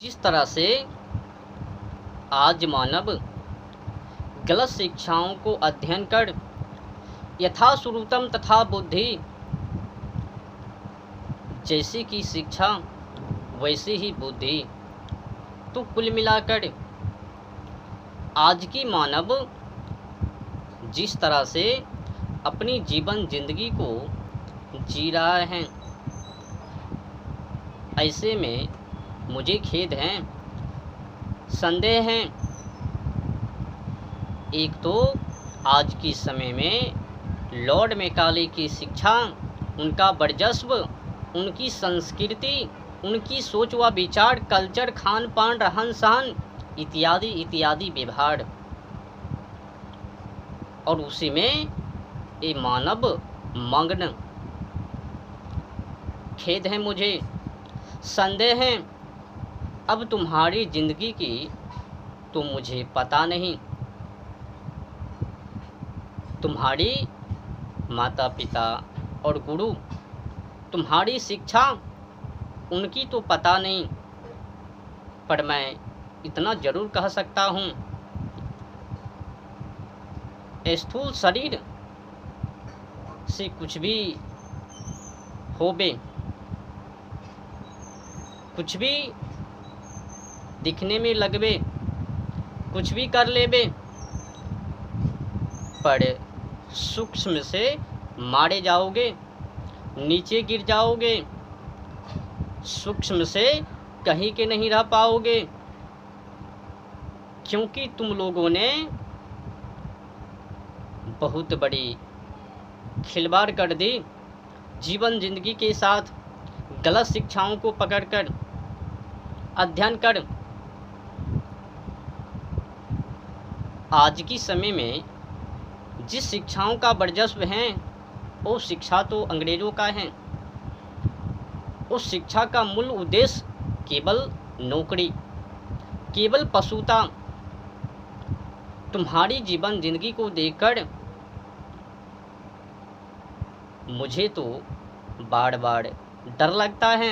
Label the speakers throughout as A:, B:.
A: जिस तरह से आज मानव गलत शिक्षाओं को अध्ययन कर यथा श्रुतम तथा बुद्धि, जैसी की शिक्षा वैसी ही बुद्धि, तो कुल मिलाकर आज की मानव जिस तरह से अपनी जीवन जिंदगी को जी रहा है, ऐसे में मुझे खेद है, संदेह है। एक तो आज की समय में लॉर्ड मैकाले की शिक्षा, उनका वर्चस्व, उनकी संस्कृति, उनकी सोच व विचार, कल्चर, खान पान, रहन सहन इत्यादि इत्यादि व्यवहार, और उसी में ये मानव मग्न। खेद है मुझे, संदेह है। अब तुम्हारी जिंदगी की तो मुझे पता नहीं, तुम्हारी माता पिता और गुरु, तुम्हारी शिक्षा उनकी तो पता नहीं, पर मैं इतना जरूर कह सकता हूँ, स्थूल शरीर से कुछ भी होबे, कुछ भी दिखने में लगबे, कुछ भी कर लेबे, पर सूक्ष्म से मारे जाओगे, नीचे गिर जाओगे, सूक्ष्म से कहीं के नहीं रह पाओगे, क्योंकि तुम लोगों ने बहुत बड़ी खिलवाड़ कर दी जीवन जिंदगी के साथ। गलत शिक्षाओं को पकड़कर अध्ययन कर आज की समय में जिस शिक्षाओं का वर्चस्व है, वो शिक्षा तो अंग्रेजों का है। उस शिक्षा का मूल उद्देश्य केवल नौकरी, केवल पशुता। तुम्हारी जीवन जिंदगी को देखकर मुझे तो बार बार डर लगता है।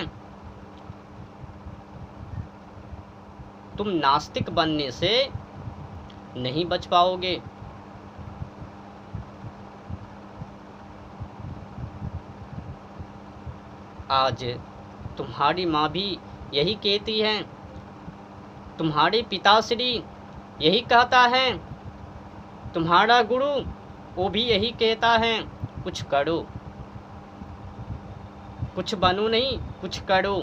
A: तुम नास्तिक बनने से नहीं बच पाओगे। आज तुम्हारी माँ भी यही कहती है, तुम्हारे पिताश्री यही कहता है, तुम्हारा गुरु वो भी यही कहता है, कुछ करो, कुछ बनो नहीं, कुछ करो।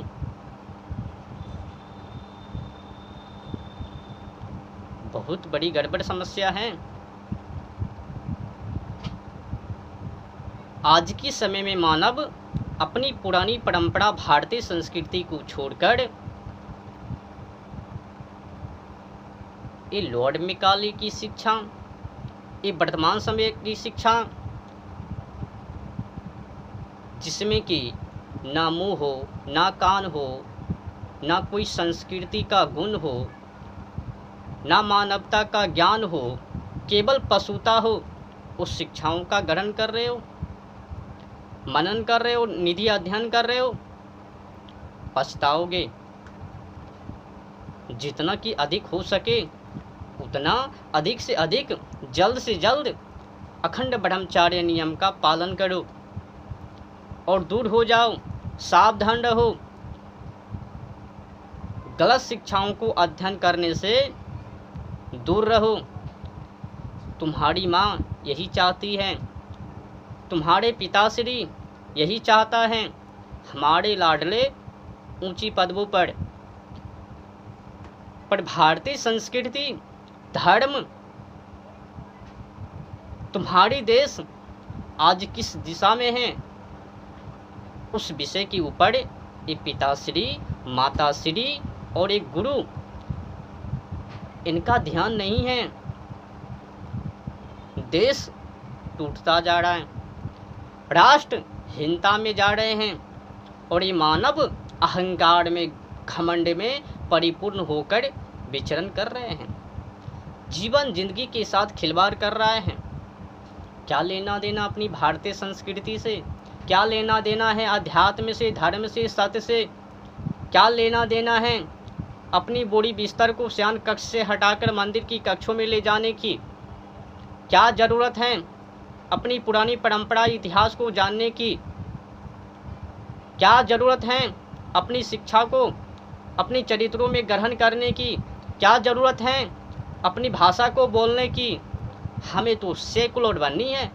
A: बहुत बड़ी गड़बड़ समस्या है। आज की समय में मानव अपनी पुरानी परंपरा भारतीय संस्कृति को छोड़कर ये लॉर्ड मैकाले की शिक्षा, ये वर्तमान समय की शिक्षा, जिसमें कि ना मुंह हो, ना कान हो, ना कोई संस्कृति का गुण हो, ना मानवता का ज्ञान हो, केवल पशुता हो, उस शिक्षाओं का ग्रहण कर रहे हो, मनन कर रहे हो, निधि अध्ययन कर रहे हो, पछताओगे। जितना कि अधिक हो सके उतना अधिक से अधिक, जल्द से जल्द अखंड ब्रह्मचार्य नियम का पालन करो और दूर हो जाओ, सावधान रहो। गलत शिक्षाओं को अध्ययन करने से दूर रहो। तुम्हारी माँ यही चाहती है, तुम्हारे पिताश्री यही चाहता है, हमारे लाडले ऊंची पदवों पर भारतीय संस्कृति, धर्म, तुम्हारी देश आज किस दिशा में है, उस विषय के ऊपर एक पिताश्री, माताश्री और एक गुरु, इनका ध्यान नहीं है। देश टूटता जा रहा है, राष्ट्र हीनता में जा रहे हैं, और ये मानव अहंकार में, घमंड में परिपूर्ण होकर विचरण कर रहे हैं, जीवन जिंदगी के साथ खिलवाड़ कर रहा है। क्या लेना देना अपनी भारतीय संस्कृति से, क्या लेना देना है अध्यात्म से, धर्म से, सत्य से, क्या लेना देना है अपनी बोरी बिस्तर को शयन कक्ष से हटाकर मंदिर की कक्षों में ले जाने की? क्या ज़रूरत है अपनी पुरानी परंपरा इतिहास को जानने की? क्या ज़रूरत है अपनी शिक्षा को अपने चरित्रों में ग्रहण करने की? क्या ज़रूरत है अपनी भाषा को बोलने की? हमें तो सेकुलर बननी है।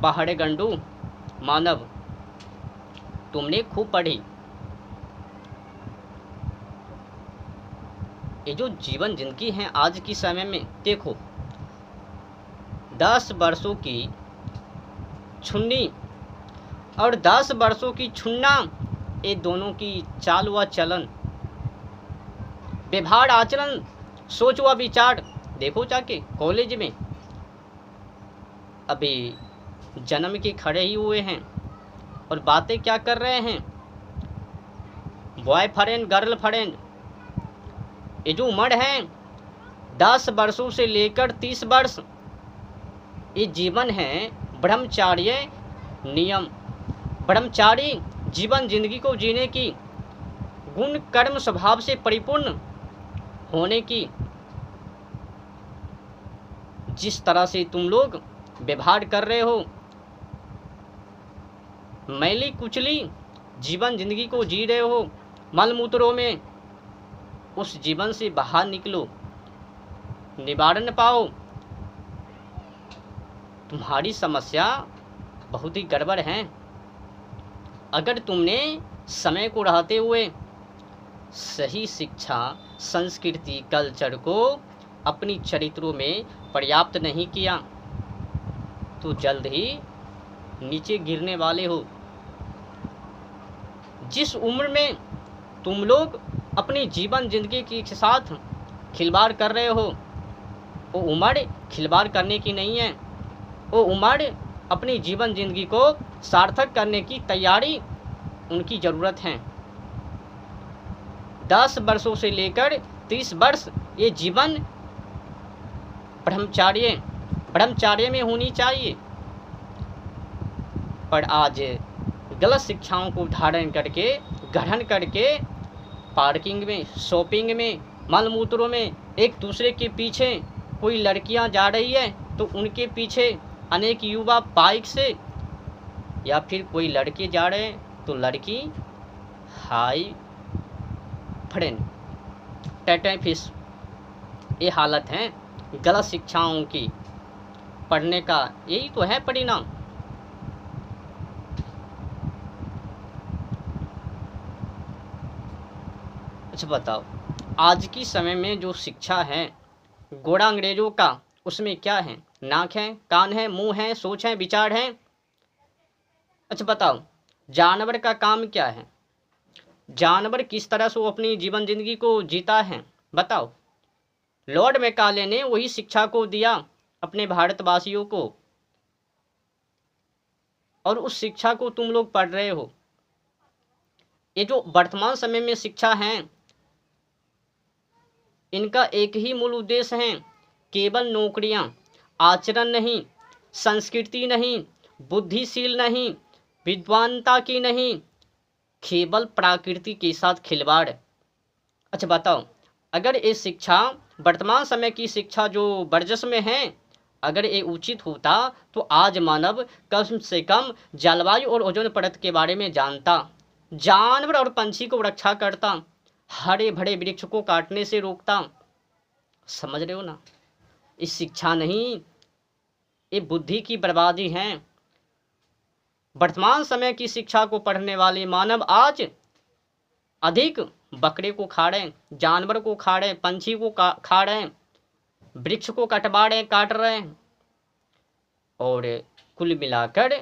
A: बाहरे गंडू मानव, तुमने खूब पढ़ी। ये जो जीवन जिंदगी है आज की समय में, देखो 10 वर्षों की छुन्नी और 10 वर्षों की छुन्ना, ये दोनों की चाल व चलन, व्यवहार आचरण, सोच व विचार देखो जाके कॉलेज में अभी जन्म के खड़े ही हुए हैं और बातें क्या कर रहे हैं, बॉयफ्रेंड गर्लफ्रेंड। ये जो उम्र है 10 वर्षों से लेकर 30 वर्ष, ये जीवन है ब्रह्मचार्य नियम, ब्रह्मचारी जीवन जिंदगी को जीने की, गुण कर्म स्वभाव से परिपूर्ण होने की। जिस तरह से तुम लोग व्यवहार कर रहे हो, मैली कुचली जीवन जिंदगी को जी रहे हो मल मूत्रों में, उस जीवन से बाहर निकलो, निवारण पाओ। तुम्हारी समस्या बहुत ही गड़बड़ है। अगर तुमने समय को रहते हुए सही शिक्षा, संस्कृति, कल्चर को अपनी चरित्रों में पर्याप्त नहीं किया तो जल्द ही नीचे गिरने वाले हो। जिस उम्र में तुम लोग अपनी जीवन जिंदगी के साथ खिलवाड़ कर रहे हो, वो उम्र खिलवाड़ करने की नहीं है। वो उम्र अपनी जीवन जिंदगी को सार्थक करने की तैयारी उनकी ज़रूरत है। 10 वर्षों से लेकर 30 वर्ष ये जीवन ब्रह्मचार्य में होनी चाहिए। पर आज गलत शिक्षाओं को धारण करके, ग्रहण करके, पार्किंग में, शॉपिंग में, मल मूत्रों में एक दूसरे के पीछे कोई लड़कियां जा रही है तो उनके पीछे अनेक युवा बाइक से, या फिर कोई लड़के जा रहे हैं तो लड़की हाई फ्रेंड टैटे फिश। ये हालत है गलत शिक्षाओं की, पढ़ने का यही तो है परिणाम। अच्छा बताओ, आज की समय में जो शिक्षा है गोरा अंग्रेजों का, उसमें क्या है? नाक है, कान है, मुंह है, सोच है, विचार है। अच्छा बताओ, जानवर का काम क्या है? जानवर किस तरह से वो अपनी जीवन जिंदगी को जीता है बताओ। लॉर्ड मैकाले ने वही शिक्षा को दिया अपने भारतवासियों को, और उस शिक्षा को तुम लोग पढ़ रहे हो। ये जो वर्तमान समय में शिक्षा है, इनका एक ही मूल उद्देश्य है, केवल नौकरियां, आचरण नहीं, संस्कृति नहीं, बुद्धिशील नहीं, विद्वानता की नहीं, केवल प्रकृति के साथ खिलवाड़। अच्छा बताओ, अगर ये शिक्षा वर्तमान समय की शिक्षा जो वर्चस्व में है, अगर ये उचित होता तो आज मानव कम से कम जलवायु और ओजोन परत के बारे में जानता, जानवर और पंछी को रक्षा करता, हरे भरे वृक्ष को काटने से रोकता। समझ रहे हो ना? इस शिक्षा नहीं, ये बुद्धि की बर्बादी है। वर्तमान समय की शिक्षा को पढ़ने वाले मानव आज अधिक बकरे को खा रहे हैं, जानवर को खा रहे हैं, पंछी को खा रहे हैं, वृक्ष को कटवा रहे हैं, काट रहे हैं, और कुल मिलाकर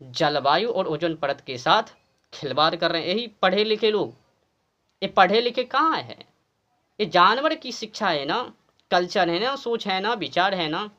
A: जलवायु और ओजोन परत के साथ खिलवाड़ कर रहे हैं। यही पढ़े लिखे लोग। ये पढ़े लिखे कहाँ है? ये जानवर की शिक्षा है ना, कल्चर है ना, सोच है ना, विचार है ना।